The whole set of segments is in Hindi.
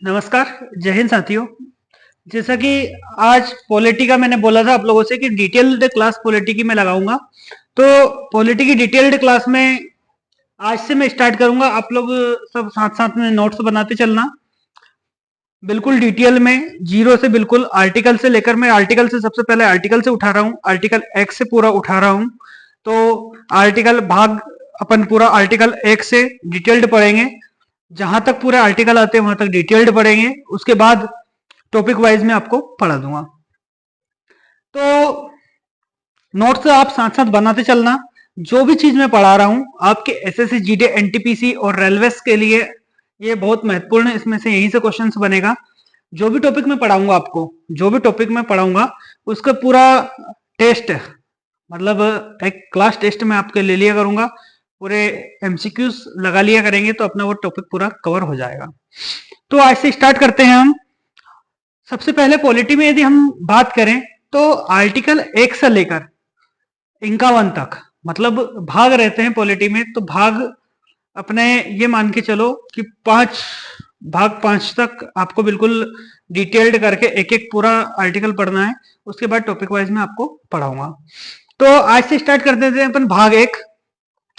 नमस्कार। जय हिंद साथियों। जैसा कि आज पॉलिटी का मैंने बोला था आप लोगों से कि डिटेल्ड क्लास पॉलिटी की मैं लगाऊंगा, तो पॉलिटी की डिटेल्ड क्लास में आज से मैं स्टार्ट करूंगा। आप लोग सब साथ साथ में नोट्स बनाते चलना, बिल्कुल डिटेल में, जीरो से बिल्कुल आर्टिकल से लेकर। मैं आर्टिकल से सबसे पहले आर्टिकल से उठा रहा हूँ, आर्टिकल एक से पूरा उठा रहा हूँ। तो आर्टिकल भाग अपन पूरा आर्टिकल एक से डिटेल्ड पढ़ेंगे, जहां तक पूरे आर्टिकल आते हैं वहां तक डिटेल्ड पढ़ेंगे। उसके बाद टॉपिक वाइज में आपको पढ़ा दूंगा। तो नोट्स आप साथ साथ बनाते चलना। जो भी चीज मैं पढ़ा रहा हूं आपके एसएससी, जीडी, एनटीपीसी और रेलवेस के लिए ये बहुत महत्वपूर्ण है। इसमें से यहीं से क्वेश्चंस बनेगा। जो भी टॉपिक मैं पढ़ाऊंगा आपको, जो भी टॉपिक मैं पढ़ाऊंगा उसका पूरा टेस्ट, मतलब एक क्लास टेस्ट में आपके ले लिया करूंगा। पूरे एमसीक्यूज लगा लिया करेंगे तो अपना वो टॉपिक पूरा कवर हो जाएगा। तो आज से स्टार्ट करते हैं हम। सबसे पहले पॉलिटी में यदि हम बात करें तो आर्टिकल 1 से लेकर 51 तक, मतलब भाग रहते हैं पॉलिटी में। तो भाग अपने ये मान के चलो कि भाग 5 तक आपको बिल्कुल डिटेल्ड करके एक एक पूरा आर्टिकल पढ़ना है। उसके बाद टॉपिक वाइज में आपको पढ़ाऊंगा। तो आज से स्टार्ट कर देते हैं अपन भाग 1।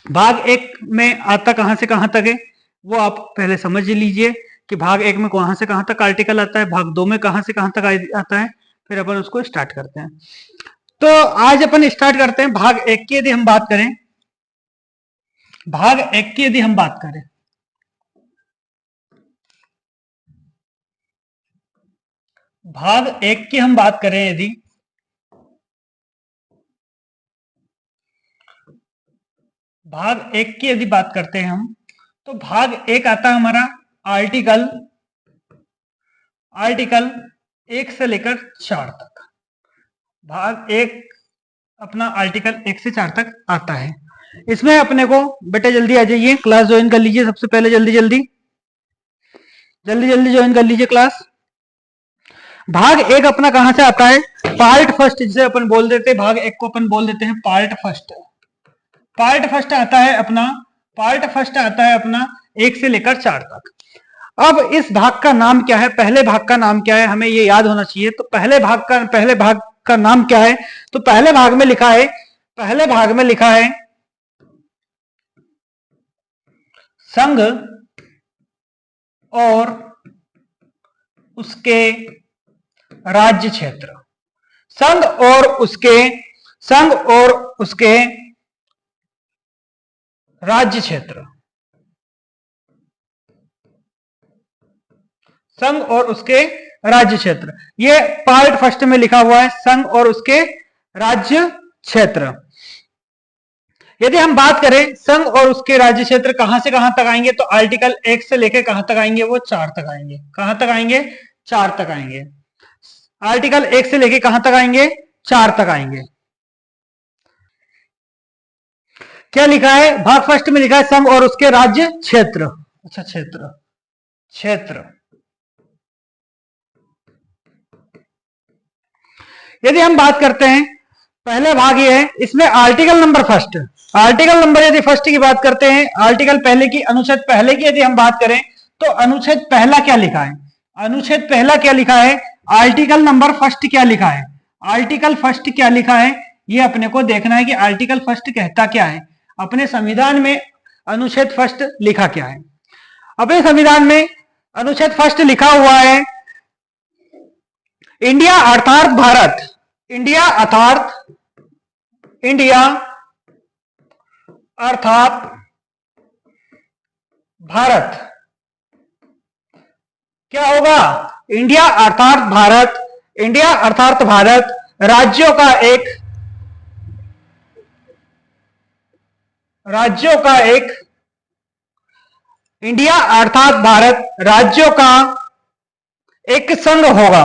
भाग 1 में आता कहां से कहां तक है वो आप पहले समझ लीजिए कि भाग 1 में कहां से कहां तक आर्टिकल आता है, भाग 2 में कहां से कहां तक आता है, फिर अपन उसको स्टार्ट करते हैं। तो आज अपन स्टार्ट करते हैं भाग 1 की। यदि हम बात करें, भाग 1 की यदि हम बात करें, भाग 1 की हम बात करें, यदि भाग 1 की यदि बात करते हैं हम, तो भाग 1 आता है हमारा आर्टिकल 1 से लेकर 4 तक। भाग 1 अपना आर्टिकल 1 से 4 तक आता है। इसमें अपने को बेटे जल्दी आ जाइए, क्लास ज्वाइन कर लीजिए। सबसे पहले जल्दी जल्दी ज्वाइन कर लीजिए क्लास। भाग 1 अपना कहां से आता है? पार्ट फर्स्ट, जिसे अपन बोल देते हैं, भाग 1 को अपन बोल देते हैं पार्ट फर्स्ट। पार्ट फर्स्ट आता है अपना 1 से लेकर 4 तक। अब इस भाग का नाम क्या है? पहले भाग का नाम क्या है, हमें ये याद होना चाहिए। तो पहले भाग का नाम क्या है? तो पहले भाग में लिखा है संघ और उसके राज्य क्षेत्र। संघ और उसके राज्य क्षेत्र। संघ और उसके राज्य क्षेत्र, ये पार्ट फर्स्ट में लिखा हुआ है, संघ और उसके राज्य क्षेत्र। यदि हम बात करें संघ और उसके राज्य क्षेत्र कहां से कहां तक आएंगे, तो आर्टिकल 1 से लेकर कहां तक आएंगे? वो 4 तक आएंगे। कहां तक आएंगे? 4 तक आएंगे। आर्टिकल 1 से लेकर कहां तक आएंगे? 4 तक आएंगे। क्या लिखा है? भाग फर्स्ट में लिखा है संघ और उसके राज्य क्षेत्र। अच्छा, क्षेत्र। यदि हम बात करते हैं, पहले भाग ये है, इसमें आर्टिकल नंबर यदि फर्स्ट की बात करते हैं, आर्टिकल पहले की, अनुच्छेद पहले की यदि हम बात करें, तो अनुच्छेद पहला क्या लिखा है? आर्टिकल नंबर फर्स्ट क्या लिखा है? आर्टिकल फर्स्ट क्या लिखा है ये अपने को देखना है कि आर्टिकल फर्स्ट कहता क्या है। अपने संविधान में अनुच्छेद फर्स्ट लिखा क्या है? अपने संविधान में अनुच्छेद फर्स्ट लिखा हुआ है, इंडिया अर्थात भारत। इंडिया अर्थात भारत। क्या होगा? इंडिया अर्थात भारत राज्यों का एक इंडिया अर्थात भारत राज्यों का एक संघ होगा।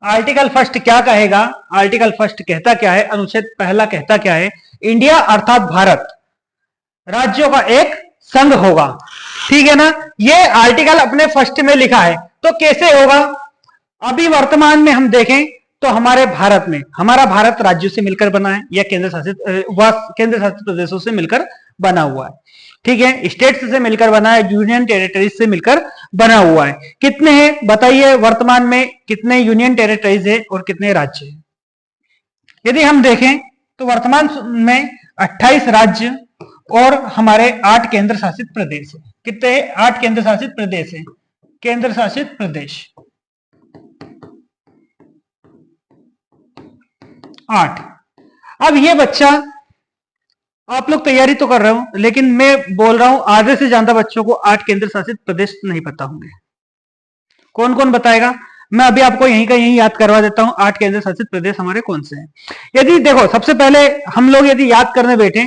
आर्टिकल फर्स्ट क्या कहेगा? आर्टिकल फर्स्ट कहता क्या है? अनुच्छेद पहला कहता क्या है? इंडिया अर्थात भारत राज्यों का एक संघ होगा। ठीक है ना? ये आर्टिकल अपने फर्स्ट में लिखा है। तो कैसे होगा? अभी वर्तमान में हम देखें तो हमारा भारत राज्यों से मिलकर बना है या केंद्र शासित प्रदेशों से मिलकर बना हुआ है। ठीक है, स्टेट्स से मिलकर बना है, यूनियन टेरिटरीज से मिलकर बना हुआ है। कितने हैं बताइए, वर्तमान में कितने यूनियन टेरिटरीज है और कितने राज्य हैं? यदि हम देखें तो वर्तमान में 28 राज्य और हमारे 8 केंद्र शासित प्रदेश है। कितने? 8 केंद्र शासित प्रदेश है। केंद्र शासित प्रदेश 8। अब ये बच्चा, आप लोग तैयारी तो कर रहे हो, लेकिन मैं बोल रहा हूं आधे से ज्यादा बच्चों को 8 केंद्र शासित प्रदेश नहीं पता होंगे। कौन कौन बताएगा? मैं अभी आपको यहीं का यहीं याद करवा देता हूं 8 केंद्र शासित प्रदेश हमारे कौन से हैं। यदि देखो, सबसे पहले हम लोग यदि याद करने बैठे,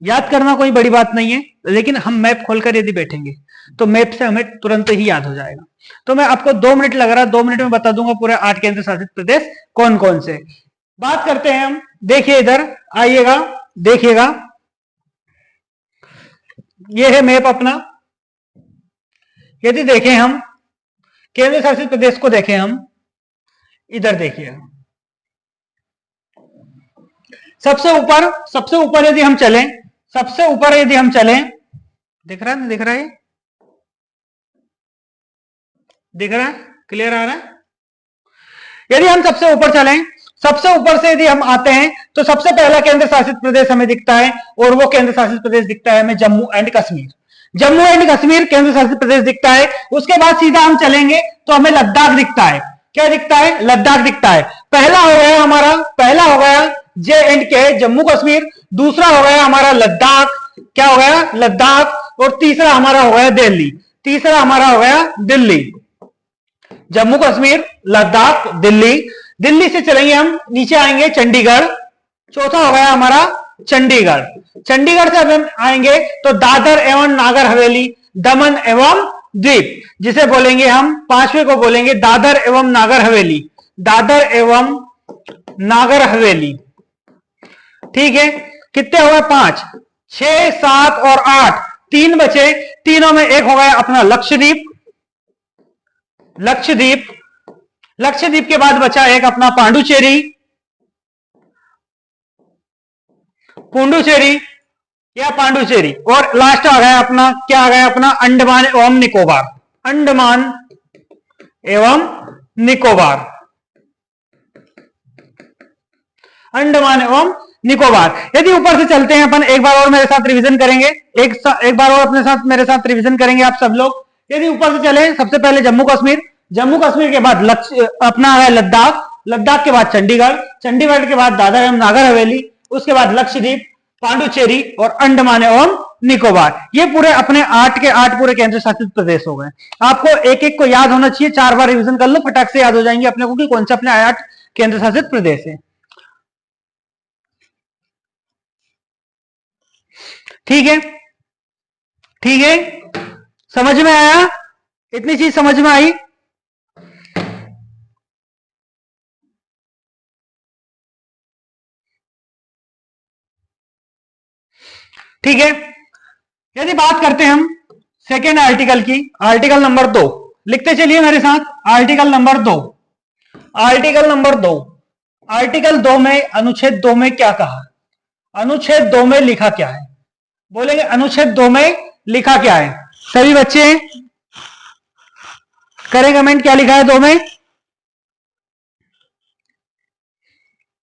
याद करना कोई बड़ी बात नहीं है, लेकिन हम मैप खोलकर यदि बैठेंगे तो मैप से हमें तुरंत ही याद हो जाएगा। तो मैं आपको 2 मिनट लग रहा है, 2 मिनट में बता दूंगा पूरे 8 केंद्र शासित प्रदेश कौन कौन से। बात करते हैं हम, देखिए इधर आइएगा, देखिएगा ये है मैप अपना। यदि देखें हम केंद्र शासित प्रदेश को, देखें हम इधर, देखिए सबसे ऊपर यदि हम चलें, सबसे ऊपर यदि हम चलें, दिख रहा है? दिख रहा है? दिख रहा है? क्लियर आ रहा है? यदि हम सबसे ऊपर चलें, सबसे ऊपर से यदि हम आते हैं तो सबसे पहला केंद्र शासित प्रदेश हमें दिखता है, और वो केंद्र शासित प्रदेश दिखता है हमें जम्मू एंड कश्मीर। जम्मू एंड कश्मीर केंद्र शासित प्रदेश दिखता है। उसके बाद सीधा हम चलेंगे तो हमें लद्दाख दिखता है। क्या दिखता है? लद्दाख दिखता है। पहला हो गया हमारा, पहला हो गया जे एंड के, जम्मू कश्मीर। दूसरा हो गया हमारा लद्दाख, क्या हो गया? लद्दाख। और तीसरा हमारा हो गया दिल्ली, तीसरा हमारा हो गया दिल्ली। जम्मू कश्मीर, लद्दाख, दिल्ली। दिल्ली से चलेंगे हम, नीचे आएंगे चंडीगढ़। चौथा हो गया हमारा चंडीगढ़। चंडीगढ़ से हम आएंगे तो दादर एवं नागर हवेली, दमन एवं द्वीप, जिसे बोलेंगे हम, पांचवें को बोलेंगे दादर एवं नागर हवेली, दादर एवं नागर हवेली। ठीक है, कितने हो गए? 5, 6, 7 और 8, 3 बचे। तीनों में एक हो गया अपना लक्षद्वीप, लक्षद्वीप। लक्षद्वीप के बाद बचा एक अपना पांडुचेरी, पुडुचेरी या पांडुचेरी। और लास्ट आ गया अपना, क्या आ गया अपना? अंडमान एवं निकोबार, अंडमान एवं निकोबार, अंडमान एवं निकोबार। यदि ऊपर से चलते हैं अपन, एक बार और मेरे साथ रिवीजन करेंगे, एक बार और अपने साथ, मेरे साथ रिवीजन करेंगे आप सब लोग। यदि ऊपर से चले, सबसे पहले जम्मू कश्मीर, जम्मू कश्मीर के बाद अपना है लद्दाख, लद्दाख के बाद चंडीगढ़, चंडीगढ़ के बाद दादर एवं नागर हवेली, उसके बाद लक्षद्वीप, पांडुचेरी और अंडमान एवं निकोबार। ये पूरे अपने 8 के 8 पूरे केंद्र शासित प्रदेश हो गए। आपको एक एक को याद होना चाहिए, 4 बार रिवीजन कर लो, फटाक से याद हो जाएंगे अपने को कि कौन सा अपने 8 केंद्र शासित प्रदेश है। ठीक है, ठीक है, समझ में आया? इतनी चीज समझ में आई? ठीक है, यदि बात करते हैं हम सेकेंड आर्टिकल की, आर्टिकल नंबर 2 लिखते चलिए मेरे साथ। Article number 2, article number 2, article 2 में, अनुच्छेद 2 में क्या कहा? अनुच्छेद 2 में लिखा क्या है? बोलेंगे अनुच्छेद 2 में लिखा क्या है? सभी बच्चे करें कमेंट, क्या लिखा है 2 में?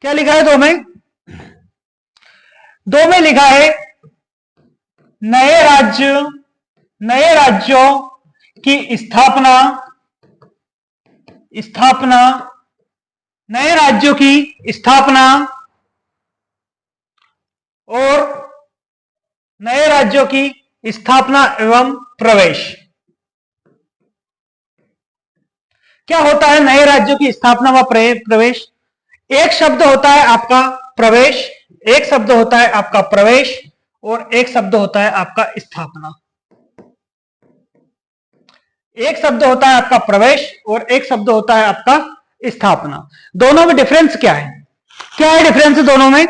क्या लिखा है 2 में? 2 में लिखा है नए राज्यों की स्थापना, नए राज्यों की स्थापना और नए राज्यों की स्थापना एवं प्रवेश। क्या होता है नए राज्यों की स्थापना व प्रवेश? एक शब्द होता है आपका प्रवेश, एक शब्द होता है आपका प्रवेश, और एक शब्द होता है आपका स्थापना। एक शब्द होता है आपका प्रवेश और एक शब्द होता है आपका स्थापना। दोनों में डिफरेंस क्या है? क्या है डिफरेंस दोनों में?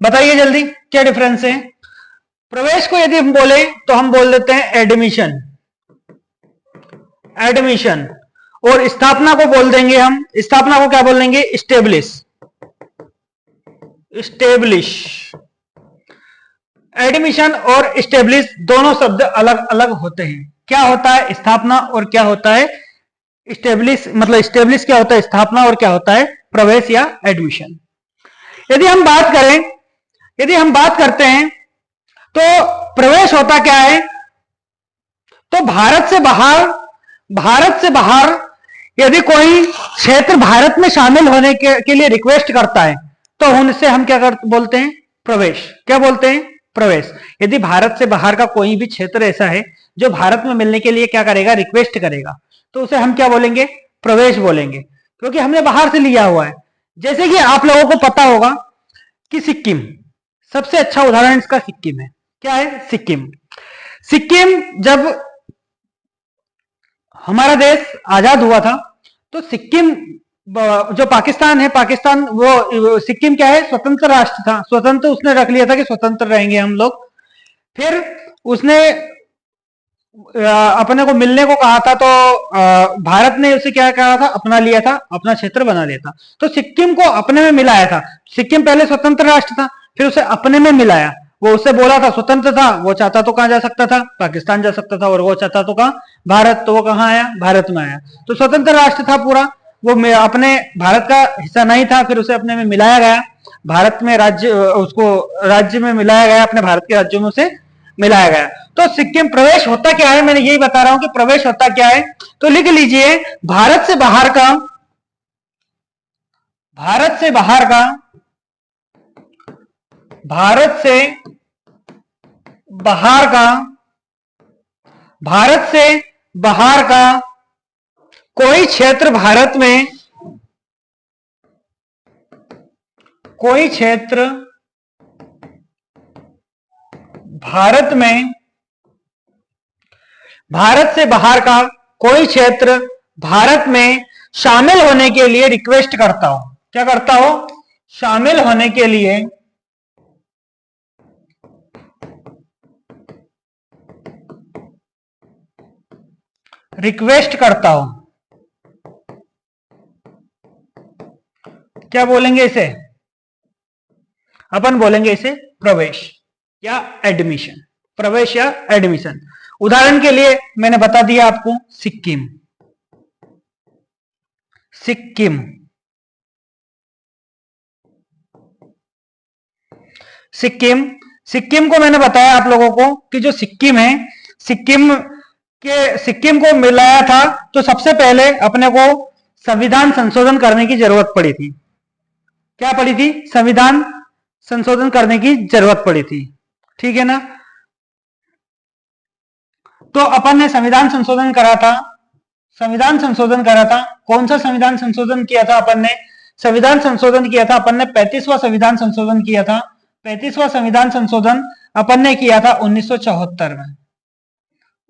बताइए जल्दी, क्या डिफरेंस है? प्रवेश को यदि हम बोले तो हम बोल देते हैं एडमिशन, एडमिशन। और स्थापना को बोल देंगे हम, स्थापना को क्या बोल देंगे? Establish, establish. एडमिशन और स्टेब्लिश दोनों शब्द अलग अलग होते हैं। क्या होता है स्थापना और क्या होता है स्टेब्लिश, मतलब स्टेब्लिश क्या होता है स्थापना और क्या होता है प्रवेश या एडमिशन। यदि हम बात करें, यदि हम बात करते हैं तो प्रवेश होता क्या है, तो भारत से बाहर यदि कोई क्षेत्र भारत में शामिल होने के लिए रिक्वेस्ट करता है तो उनसे हम क्या बोलते हैं प्रवेश। क्या बोलते हैं प्रवेश। यदि भारत से बाहर का कोई भी क्षेत्र ऐसा है जो भारत में मिलने के लिए क्या करेगा रिक्वेस्ट करेगा तो उसे हम क्या बोलेंगे प्रवेश बोलेंगे, क्योंकि हमने बाहर से लिया हुआ है। जैसे कि आप लोगों को पता होगा कि सिक्किम, सबसे अच्छा उदाहरण इसका सिक्किम है। क्या है सिक्किम। सिक्किम जब हमारा देश आजाद हुआ था तो सिक्किम जो पाकिस्तान है, पाकिस्तान वो सिक्किम क्या है स्वतंत्र राष्ट्र था, स्वतंत्र उसने रख लिया था कि स्वतंत्र रहेंगे हम लोग। फिर उसने अपने को मिलने को कहा था तो भारत ने उसे क्या कहा था अपना लिया था, अपना क्षेत्र बना लिया था। तो सिक्किम को अपने में मिलाया था। सिक्किम पहले स्वतंत्र राष्ट्र था, फिर उसे अपने में मिलाया। वो उससे बोला था स्वतंत्र था, वो चाहता तो कहां जा सकता था पाकिस्तान जा सकता था, और वो चाहता तो कहां भारत, तो वो कहां आया भारत में आया। तो स्वतंत्र राष्ट्र था पूरा, वो अपने भारत का हिस्सा नहीं था, फिर उसे अपने में मिलाया गया। भारत में राज्य, उसको राज्य में मिलाया गया, अपने भारत के राज्यों में उसे मिलाया गया। तो सिक्किम प्रवेश होता क्या है, मैंने यही बता रहा हूं कि प्रवेश होता क्या है। तो लिख लीजिए भारत से बाहर का, भारत से बाहर का, भारत से बाहर का, भारत से बाहर का कोई क्षेत्र भारत में, कोई क्षेत्र भारत में, भारत से बाहर का कोई क्षेत्र भारत में शामिल होने के लिए रिक्वेस्ट करता हो। क्या करता हो शामिल होने के लिए रिक्वेस्ट करता हो। क्या बोलेंगे इसे, अपन बोलेंगे इसे प्रवेश या एडमिशन। प्रवेश या एडमिशन। उदाहरण के लिए मैंने बता दिया आपको सिक्किम, सिक्किम, सिक्किम, सिक्किम को मैंने बताया आप लोगों को कि जो सिक्किम है, सिक्किम को मिलाया था तो सबसे पहले अपने को संविधान संशोधन करने की जरूरत पड़ी थी। क्या पड़ी थी संविधान संशोधन करने की जरूरत पड़ी थी, ठीक है ना। तो अपन ने संविधान संशोधन करा था, संविधान संशोधन करा था। कौन सा संविधान संशोधन किया था अपन ने, संविधान संशोधन किया था अपन ने 35वां संविधान संशोधन किया था। 35वां संविधान संशोधन अपन ने किया था 1974 में।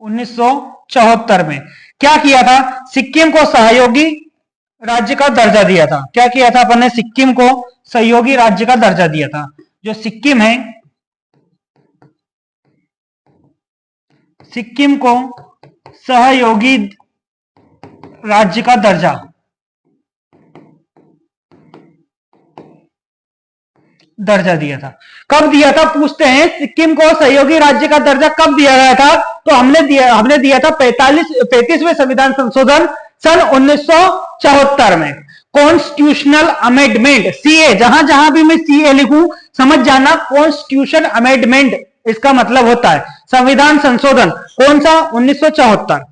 1974 में क्या किया था, सिक्किम को सहयोगी राज्य का दर्जा दिया था। क्या किया था अपन ने, सिक्किम को सहयोगी राज्य का दर्जा दिया था। जो सिक्किम है, सिक्किम को सहयोगी राज्य का दर्जा दिया था। कब दिया था पूछते हैं, सिक्किम को सहयोगी राज्य का दर्जा कब दिया गया था, तो हमने दिया था 35वें संविधान संशोधन सन 1974 में। कॉन्स्टिट्यूशनल अमेंडमेंट सीए, जहां जहां भी मैं सीए लिखूं समझ जाना, कॉन्स्टिट्यूशन अमेंडमेंट इसका मतलब होता है संविधान संशोधन। कौन सा 1974।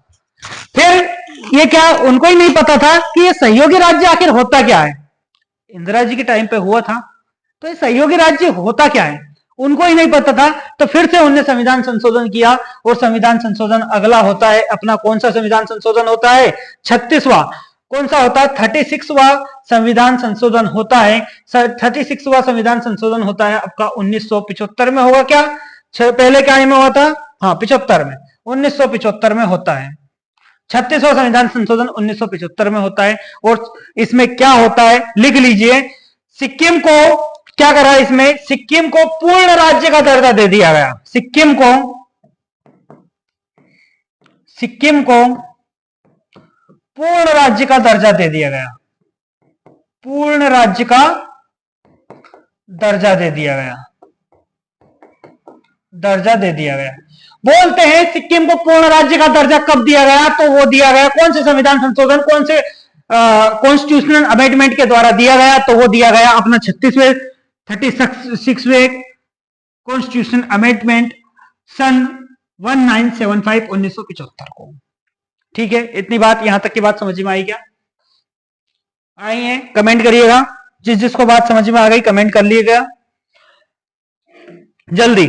फिर ये क्या उनको ही नहीं पता था कि ये सहयोगी राज्य आखिर होता क्या है, इंदिरा जी के टाइम पे हुआ था, तो ये सहयोगी राज्य होता क्या है उनको ही नहीं पता था। तो फिर से उन्होंने संविधान संशोधन किया, और संविधान संशोधन अगला होता है अपना, कौन सा संविधान संशोधन होता है 36वां। कौन सा होता है 36वां संविधान संशोधन होता है। 36वां संविधान संशोधन होता है आपका 1975 में होगा। क्या पहले क्या में हुआ था, हाँ 75 में, 1975 में होता है। 36वां संविधान संशोधन 1975 में होता है। और इसमें क्या होता है लिख लीजिए, सिक्किम को क्या करा, इसमें सिक्किम को पूर्ण राज्य का दर्जा दे दिया गया। सिक्किम को पूर्ण राज्य का दर्जा दे दिया गया, पूर्ण राज्य का दर्जा दे दिया गया। दर्जा दे दिया गया। बोलते हैं सिक्किम को पूर्ण राज्य का दर्जा कब दिया गया, तो वो दिया गया कौन से संविधान संशोधन, कौन से कॉन्स्टिट्यूशनल अमेंडमेंट के द्वारा दिया गया, तो वो दिया गया अपना 36वें कॉन्स्टिट्यूशन अमेंडमेंट सन 1975 1975 को। ठीक है, इतनी बात, यहां तक की बात समझ में आई क्या? आई है? कमेंट करिएगा, जिस जिसको बात समझ में आ गई कमेंट कर लीजिएगा जल्दी।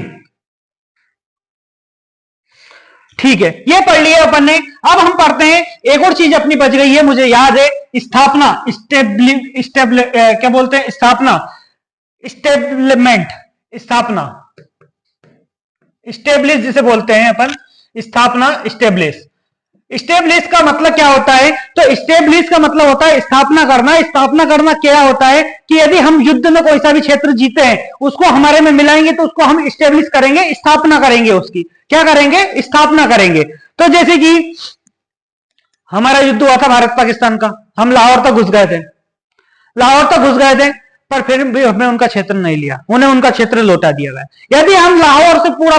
ठीक है, ये पढ़ लिया अपन ने। अब हम पढ़ते हैं, एक और चीज अपनी बच गई है, मुझे याद है, स्थापना, क्या बोलते हैं, स्थापना, स्टेबलिमेंट, स्थापना, स्टेब्लिश जिसे बोलते हैं अपन, स्थापना, स्टेब्लिश। स्टेब्लिश का मतलब क्या होता है, तो स्टेब्लिश का मतलब होता है स्थापना करना। स्थापना करना क्या होता है कि यदि हम युद्ध में कोई सा भी क्षेत्र जीते हैं, उसको हमारे में मिलाएंगे तो उसको हम स्टेब्लिश करेंगे, स्थापना करेंगे, उसकी क्या करेंगे, स्थापना करेंगे। तो जैसे कि हमारा युद्ध हुआ था भारत पाकिस्तान का, हम लाहौर तक घुस गए थे, लाहौर तक घुस गए थे, पर फिर भी हमने उनका क्षेत्र नहीं लिया, उन्हें उनका क्षेत्र लौटा दिया गया। यदि हम लाहौर से पूरा,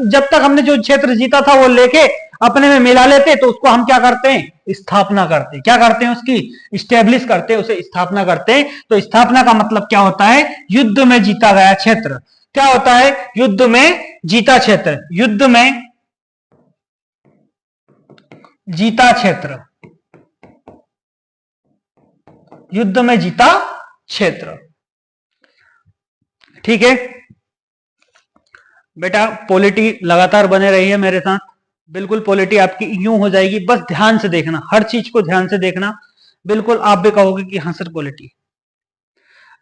जब तक हमने जो क्षेत्र जीता था वो लेके अपने में मिला लेते, तो उसको हम क्या करते हैं, स्थापना करते हैं। क्या करते हैं, उसकी स्टेब्लिश करते हैं, उसे स्थापना करते हैं। तो स्थापना का मतलब क्या होता है, युद्ध में जीता गया क्षेत्र। क्या होता है, युद्ध में जीता क्षेत्र, युद्ध में जीता क्षेत्र, युद्ध में जीता क्षेत्र। ठीक है बेटा, पॉलिटी लगातार बने रही है मेरे साथ, बिल्कुल पॉलिटी आपकी यूं हो जाएगी, बस ध्यान से देखना, हर चीज को ध्यान से देखना, बिल्कुल आप भी कहोगे कि हाँ सर पॉलिटी।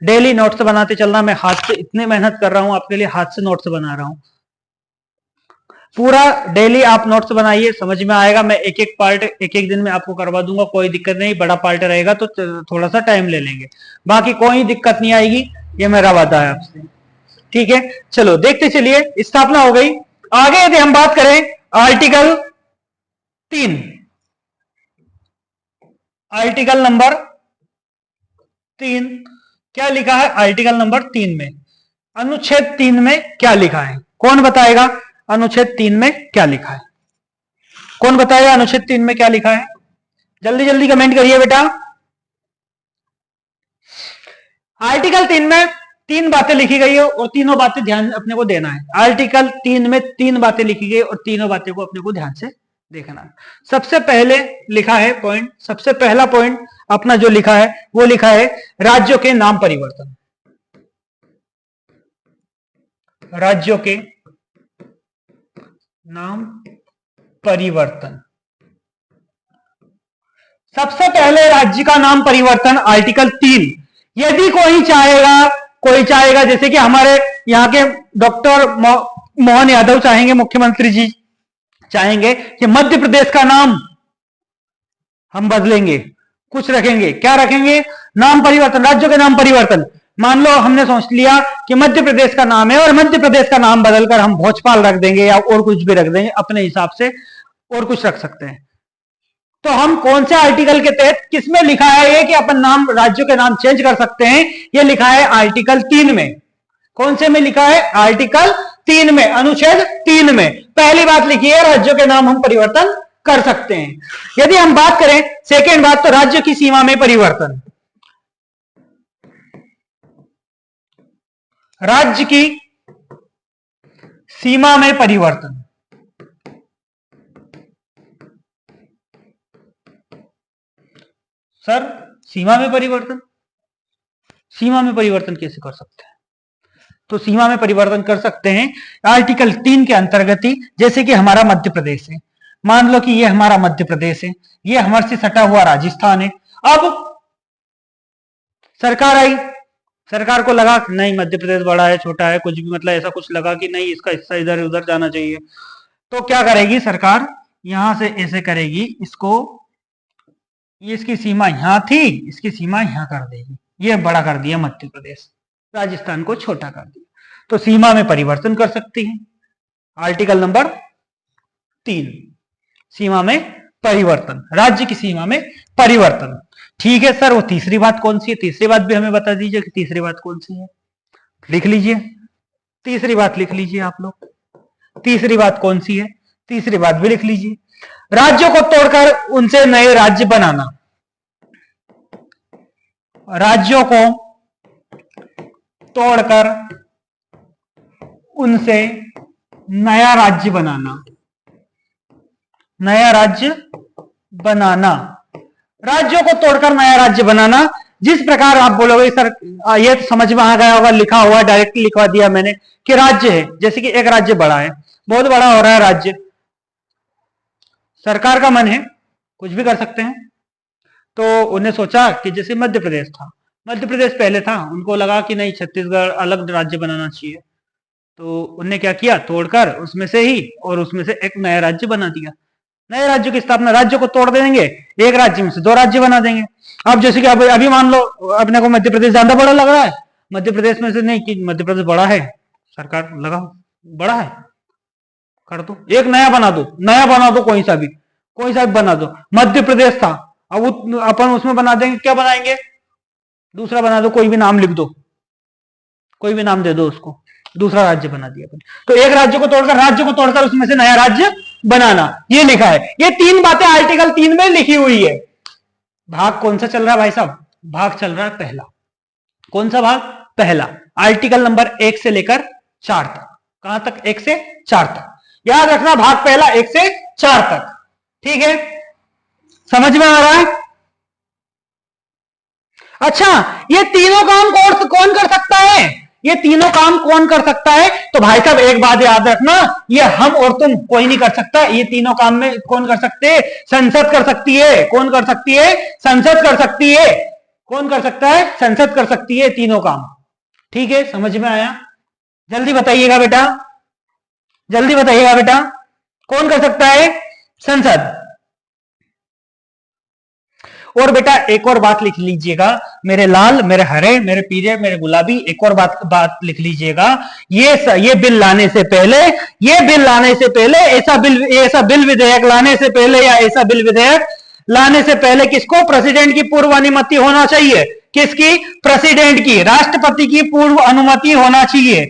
डेली नोट्स बनाते चलना, मैं हाथ से इतनी मेहनत कर रहा हूं आपके लिए, हाथ से नोट्स बना रहा हूं, पूरा डेली आप नोट्स बनाइए, समझ में आएगा। मैं एक एक पार्ट एक एक दिन में आपको करवा दूंगा, कोई दिक्कत नहीं। बड़ा पार्ट रहेगा तो थोड़ा सा टाइम ले लेंगे, बाकी कोई दिक्कत नहीं आएगी, ये मेरा वादा है आपसे। ठीक है, चलो देखते चलिए, स्थापना हो गई। आगे यदि हम बात करें आर्टिकल 3, आर्टिकल नंबर 3 क्या लिखा है, आर्टिकल नंबर 3 में, अनुच्छेद 3 में क्या लिखा है, कौन बताएगा? अनुच्छेद 3 में क्या लिखा है, कौन बताएगा? अनुच्छेद 3 में क्या लिखा है, जल्दी जल्दी कमेंट करिए बेटा। आर्टिकल 3 में 3 बातें लिखी गई है और तीनों बातें ध्यान अपने को देना है। आर्टिकल 3 में 3 बातें लिखी गई और तीनों बातें को अपने को ध्यान से देखना है। सबसे पहले लिखा है पॉइंट, सबसे पहला पॉइंट अपना जो लिखा है वो लिखा है राज्यों के नाम परिवर्तन, राज्यों के नाम परिवर्तन। सबसे पहले राज्य का नाम परिवर्तन, आर्टिकल 3। यदि कोई चाहेगा जैसे कि हमारे यहाँ के डॉक्टर मोहन यादव चाहेंगे, मुख्यमंत्री जी चाहेंगे कि मध्य प्रदेश का नाम हम बदलेंगे, कुछ रखेंगे, क्या रखेंगे, नाम परिवर्तन, राज्यों के नाम परिवर्तन। मान लो हमने सोच लिया कि मध्य प्रदेश का नाम है और मध्य प्रदेश का नाम बदलकर हम भोजपाल रख देंगे या और कुछ भी रख देंगे, अपने हिसाब से और कुछ रख सकते हैं। तो हम कौन से आर्टिकल के तहत, किसमें लिखा है ये कि अपन नाम, राज्यों के नाम चेंज कर सकते हैं? ये लिखा है आर्टिकल 3 में। कौन से में लिखा है? आर्टिकल 3 में, अनुच्छेद 3 में पहली बात लिखी है राज्यों के नाम हम परिवर्तन कर सकते हैं। यदि हम बात करें सेकेंड बात, तो राज्य की सीमा में परिवर्तन, राज्य की सीमा में परिवर्तन। सर सीमा में परिवर्तन, सीमा में परिवर्तन कैसे कर सकते हैं? तो सीमा में परिवर्तन कर सकते हैं आर्टिकल 3 के अंतर्गत ही। जैसे कि हमारा मध्य प्रदेश है, मान लो कि ये हमारा मध्य प्रदेश है, ये हमारे से सटा हुआ राजस्थान है। अब सरकार आई, सरकार को लगा नहीं मध्य प्रदेश बड़ा है, छोटा है, कुछ भी मतलब ऐसा कुछ लगा कि नहीं इसका हिस्सा इधर उधर जाना चाहिए, तो क्या करेगी सरकार, यहां से ऐसे करेगी, इसको, ये इसकी सीमा यहां थी, इसकी सीमा यहां कर देगी, ये बड़ा कर दिया मध्य प्रदेश, राजस्थान को छोटा कर दिया। तो सीमा में परिवर्तन कर सकती है, आर्टिकल नंबर 3, सीमा में परिवर्तन, राज्य की सीमा में परिवर्तन। ठीक है सर, वो तीसरी बात कौन सी है? तीसरी बात भी हमें बता दीजिए कि तीसरी बात कौन सी है, लिख लीजिए, तीसरी बात लिख लीजिए आप लोग। तीसरी बात कौन सी है? तीसरी बात भी लिख लीजिए, राज्यों को तोड़कर उनसे नए राज्य बनाना। राज्यों को तोड़कर उनसे नया राज्य बनाना। नया राज्य बनाना, राज्यों को तोड़कर नया राज्य बनाना। जिस प्रकार आप बोलोगे सर ये तो समझ में आ गया होगा, लिखा हुआ डायरेक्टली लिखवा दिया मैंने कि राज्य है, जैसे कि एक राज्य बड़ा है, बहुत बड़ा हो रहा है राज्य, सरकार का मन है कुछ भी कर सकते हैं। तो उन्हें सोचा कि जैसे मध्य प्रदेश था, मध्य प्रदेश पहले था, उनको लगा कि नहीं छत्तीसगढ़ अलग राज्य बनाना चाहिए, तो उन्होंने क्या किया, तोड़कर उसमें से ही और उसमें से एक नया राज्य बना दिया। नए राज्यों की स्थापना, राज्यों को तोड़ देंगे, एक राज्य में से दो राज्य बना देंगे। अब जैसे कि अभी मान लो अपने को मध्य प्रदेश ज्यादा बड़ा लग रहा है, मध्य प्रदेश में से नहीं कि मध्य प्रदेश बड़ा है, सरकार लगाओ बड़ा है, कर दो, एक नया बना दो, नया बना दो, कोई सा भी बना दो। मध्य प्रदेश था, अब अपन उसमें बना देंगे, क्या बनाएंगे, दूसरा बना दो, कोई भी नाम लिख दो, कोई भी नाम दे दो उसको, दूसरा राज्य बना दिया अपन। तो एक राज्य को तोड़कर उसमें से नया राज्य बनाना, ये लिखा है। ये तीन बातें आर्टिकल 3 में लिखी हुई है। भाग कौन सा चल रहा है भाई साहब? भाग चल रहा है पहला। कौन सा भाग? पहला, आर्टिकल नंबर 1 से लेकर 4 तक। कहां तक? 1 से 4 तक। याद रखना, भाग पहला 1 से 4 तक, ठीक है, समझ में आ रहा है? अच्छा, ये तीनों काम कौन कर सकता है? ये तीनों काम कौन कर सकता है? तो भाई साहब एक बात याद रखना, ये हम और तुम कोई नहीं कर सकता। ये तीनों काम में कौन कर सकते हैं? संसद कर सकती है। कौन कर सकती है? संसद कर सकती है। कौन कर सकता है? संसद कर सकती है तीनों काम, ठीक है, समझ में आया? जल्दी बताइएगा बेटा, जल्दी बताइएगा बेटा, कौन कर सकता है? संसद। और बेटा एक और बात लिख लीजिएगा, मेरे लाल, मेरे हरे, मेरे पीले, मेरे गुलाबी, एक और बात लिख लीजिएगा, ये बिल लाने से पहले, ऐसा बिल विधेयक लाने से पहले या ऐसा बिल विधेयक लाने से पहले किसको? प्रेसिडेंट की पूर्व अनुमति होना चाहिए। किसकी? प्रेसिडेंट की, राष्ट्रपति की पूर्व अनुमति होना चाहिए।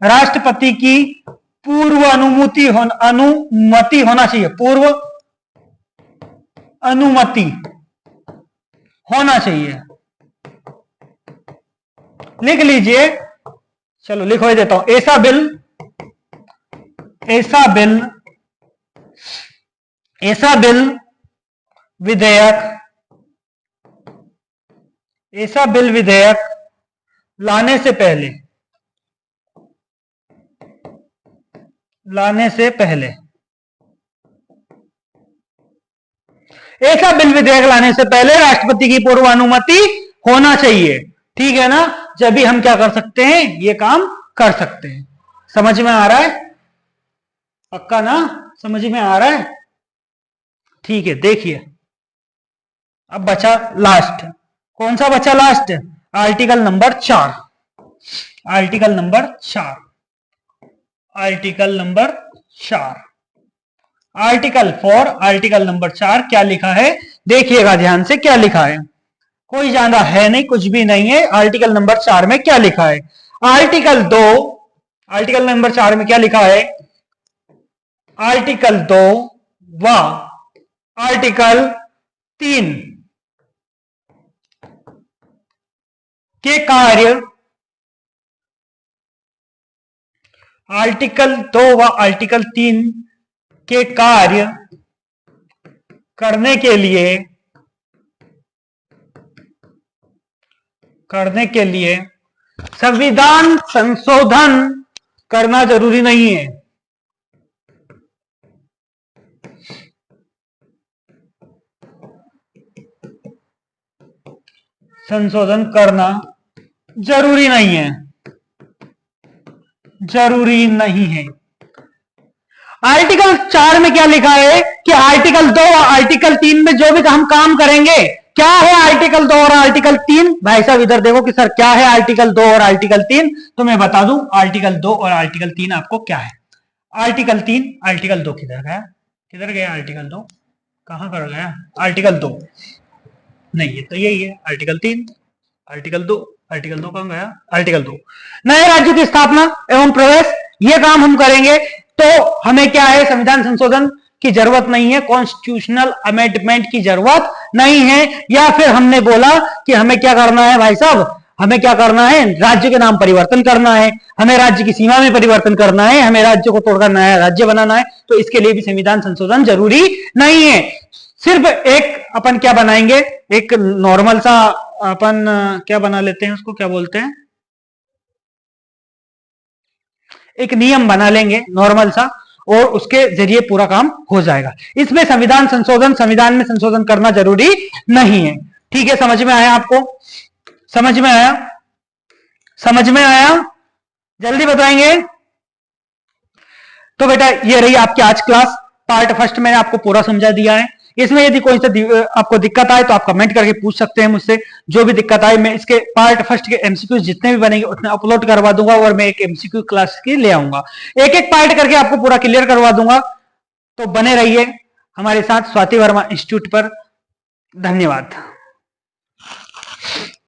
राष्ट्रपति की पूर्व अनुमति होना चाहिए, पूर्व अनुमति होना चाहिए। लिख लीजिए, चलो लिखवा देता हूं, ऐसा बिल विधेयक लाने से पहले ऐसा बिल विधेयक लाने से पहले राष्ट्रपति की पूर्व अनुमति होना चाहिए, ठीक है ना? जब भी हम क्या कर सकते हैं, ये काम कर सकते हैं। समझ में आ रहा है? पक्का ना? समझ में आ रहा है? ठीक है, देखिए अब बचा लास्ट। कौन सा बचा last? Article number 4। Article number 4, article number 4, article 4, article number 4 क्या लिखा है? देखिएगा ध्यान से, क्या लिखा है, कोई ज्यादा है नहीं, कुछ भी नहीं है। आर्टिकल नंबर 4 में क्या लिखा है? आर्टिकल 2, आर्टिकल नंबर 4 में क्या लिखा है? आर्टिकल 2 व आर्टिकल 3 के कार्य, आर्टिकल 2 व आर्टिकल 3 के कार्य करने के लिए संविधान संशोधन करना जरूरी नहीं है। संशोधन करना जरूरी नहीं है, जरूरी नहीं है। आर्टिकल 4 में क्या लिखा है कि आर्टिकल 2 और आर्टिकल 3 में जो भी हम काम करेंगे, क्या है आर्टिकल 2 और आर्टिकल 3? भाई साहब इधर देखो कि सर क्या है आर्टिकल 2 और आर्टिकल 3, तो मैं बता दूं आर्टिकल 2 और आर्टिकल 3 आपको क्या है। आर्टिकल 3, आर्टिकल 2 किधर गया? किधर गया आर्टिकल 2? कहां कर गया आर्टिकल 2? नहीं, ये तो यही है आर्टिकल 3, आर्टिकल 2, आर्टिकल 2 कहां गया? आर्टिकल 2, नए राज्यों की स्थापना एवं प्रवेश, ये काम हम करेंगे। तो हमें क्या है, संविधान संशोधन की जरूरत नहीं है, कॉन्स्टिट्यूशनल अमेंडमेंट की जरूरत नहीं है। या फिर हमने बोला कि हमें क्या करना है भाई साहब, हमें क्या करना है, राज्य के नाम परिवर्तन करना है, हमें राज्य की सीमा में परिवर्तन करना है, हमें राज्य को तोड़कर नया राज्य बनाना है, तो इसके लिए भी संविधान संशोधन जरूरी नहीं है। सिर्फ एक अपन क्या बनाएंगे, एक नॉर्मल सा अपन क्या बना लेते हैं, उसको क्या बोलते हैं, एक नियम बना लेंगे नॉर्मल सा, और उसके जरिए पूरा काम हो जाएगा। इसमें संविधान संशोधन, संविधान में संशोधन करना जरूरी नहीं है। ठीक है, समझ में आया आपको? समझ में आया? समझ में आया? जल्दी बताएंगे। तो बेटा ये रही आपकी आज क्लास, पार्ट फर्स्ट मैंने आपको पूरा समझा दिया है। इसमें यदि कोई सा आपको दिक्कत आए तो आप कमेंट करके पूछ सकते हैं मुझसे, जो भी दिक्कत आए मैं इसके पार्ट फर्स्ट के एमसीक्यू जितने भी बनेंगे उतने अपलोड करवा दूंगा, और मैं एक एमसीक्यू क्लास की ले आऊंगा, एक एक पार्ट करके आपको पूरा क्लियर करवा दूंगा। तो बने रहिए हमारे साथ स्वाति वर्मा इंस्टीट्यूट पर। धन्यवाद।